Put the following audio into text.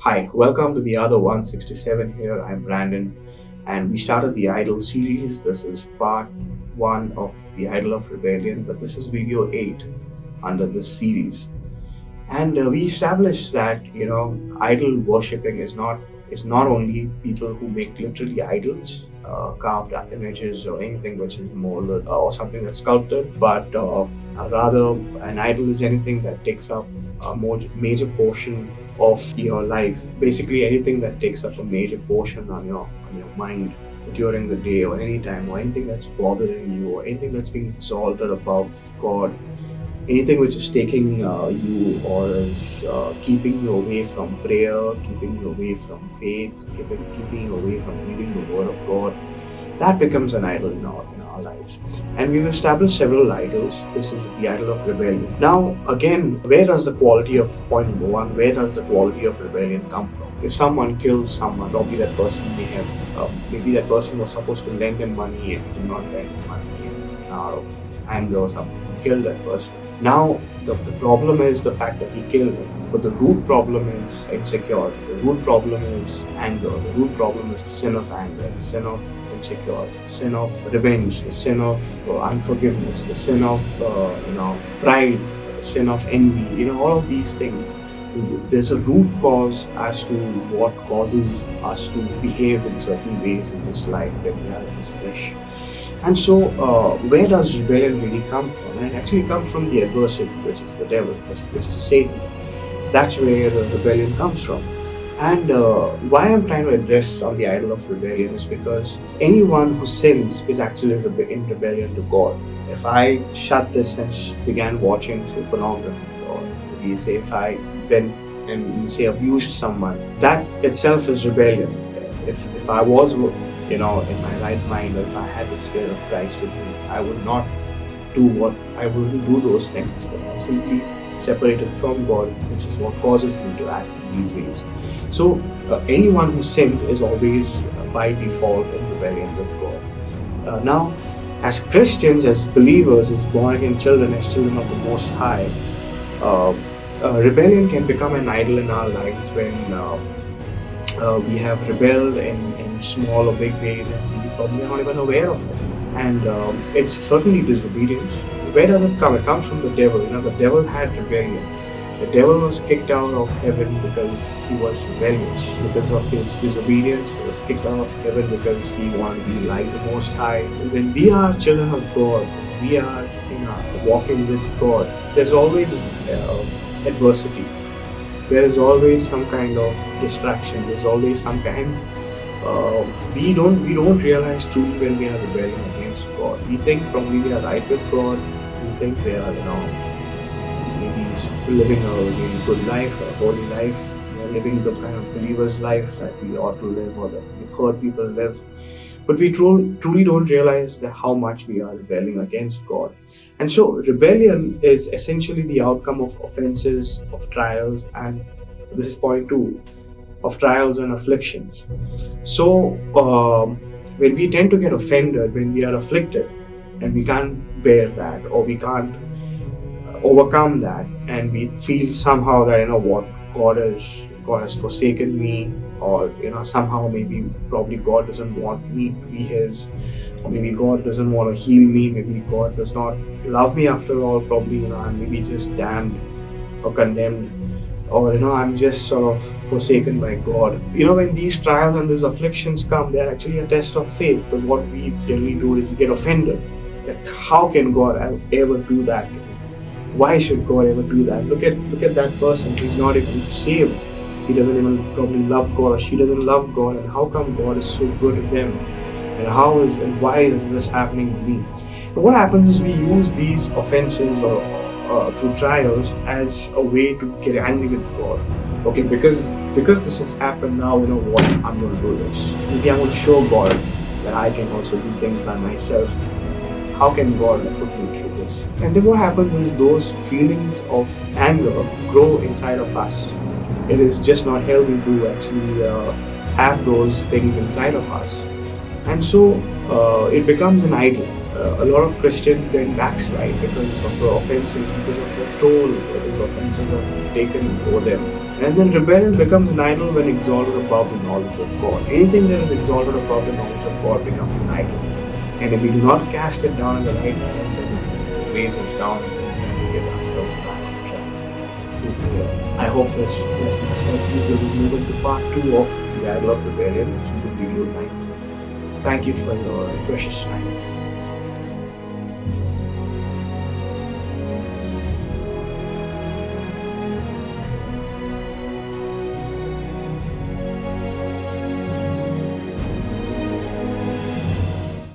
Hi, welcome to the other 167 here. I'm Brandon, and we started the Idol series. This is part 1 of the Idol of Rebellion, but this is video 8 under this series. And we established that idol worshipping is not only people who make literally idols, carved images or anything which is molded or something that's sculpted, but rather an idol is anything that takes up a major portion of your life. Basically, anything that takes up a major portion on your mind during the day or any time, or anything that's bothering you, or anything that's being exalted above God, anything which is taking you or is keeping you away from prayer, keeping you away from faith, keeping you away from reading the Word of God, that becomes an idol in our lives. And we've established several idols. This is the idol of rebellion. Now, again, where does the quality of, point number one, where does the quality of rebellion come from? If someone kills someone, probably that person may have, maybe that person was supposed to lend him money and did not lend him money, and out of anger or something, killed that person. Now, the problem is the fact that he killed him, but the root problem is insecurity. The root problem is anger. The root problem is the sin of anger, the sin of insecurity, the sin of revenge, the sin of unforgiveness, the sin of pride, the sin of envy. All of these things. There's a root cause as to what causes us to behave in certain ways in this life when we are in this flesh. And so, where does rebellion really come from? And it actually comes from the adversary, which is the devil, which is Satan. That's where the rebellion comes from. And why I'm trying to address on the idol of rebellion is because anyone who sins is actually in rebellion to God. If I shut this and began watching, say, pornography, or maybe say if I went and say abused someone, that itself is rebellion. If I was in my right mind, if I had the Spirit of Christ with me, I wouldn't do those things. I'm simply separated from God, which is what causes me to act in these ways. So anyone who sins is always by default in rebellion with God. Now, as Christians, as believers, as born again children, as children of the Most High, rebellion can become an idol in our lives when we have rebelled in small or big ways, and we probably are not even aware of it. And it's certainly disobedience. Where does it come? It comes from the devil. The devil had rebellion. The devil was kicked out of heaven because he was rebellious. Because of his disobedience, he was kicked out of heaven because he wanted to be like the Most High. When we are children of God, we are walking with God, there's always adversity. There is always some kind of distraction. There's always some kind. We don't realize truly when we are rebelling against God. We think probably we are right with God. We think we are maybe living a really good life, a holy life. We are living the kind of believer's life that we ought to live, or that we've heard people live. But we truly don't realize how much we are rebelling against God. And so rebellion is essentially the outcome of offenses, of trials, and this is point 2, of trials and afflictions. So when we tend to get offended, when we are afflicted, and we can't bear that, or we can't overcome that, and we feel somehow that God has forsaken me, or somehow probably God doesn't want me to be His, or maybe God doesn't want to heal me, maybe God does not love me after all, probably I'm maybe just damned or condemned, or I'm just sort of forsaken by God. When these trials and these afflictions come, they're actually a test of faith. But what we generally do is we get offended. Like, how can God ever do that to me? Why should God ever do that? Look at that person. He's not even saved. He doesn't even probably love God, or she doesn't love God. And how come God is so good to them? And why is this happening to me? And what happens is we use these offenses or through trials as a way to get angry with God. Okay, because this has happened now, what, I'm going to do this. Maybe I'm going to show God that I can also do things by myself. How can God put me through this? And then what happens is those feelings of anger grow inside of us. It is just not healthy to actually have those things inside of us. And so it becomes an idol. A lot of Christians then backslide because of the offenses, because of the toll those offenses have taken over them. And then rebellion becomes an idol when exalted above the knowledge of God. Anything that is exalted above the knowledge of God becomes an idol. And if we do not cast it down in the right hand, then it weighs us down and we get ourselves back on track. I hope this lesson has helped you. We will move into part 2 of the idol of rebellion, which is the video 9. Thank you for your precious time.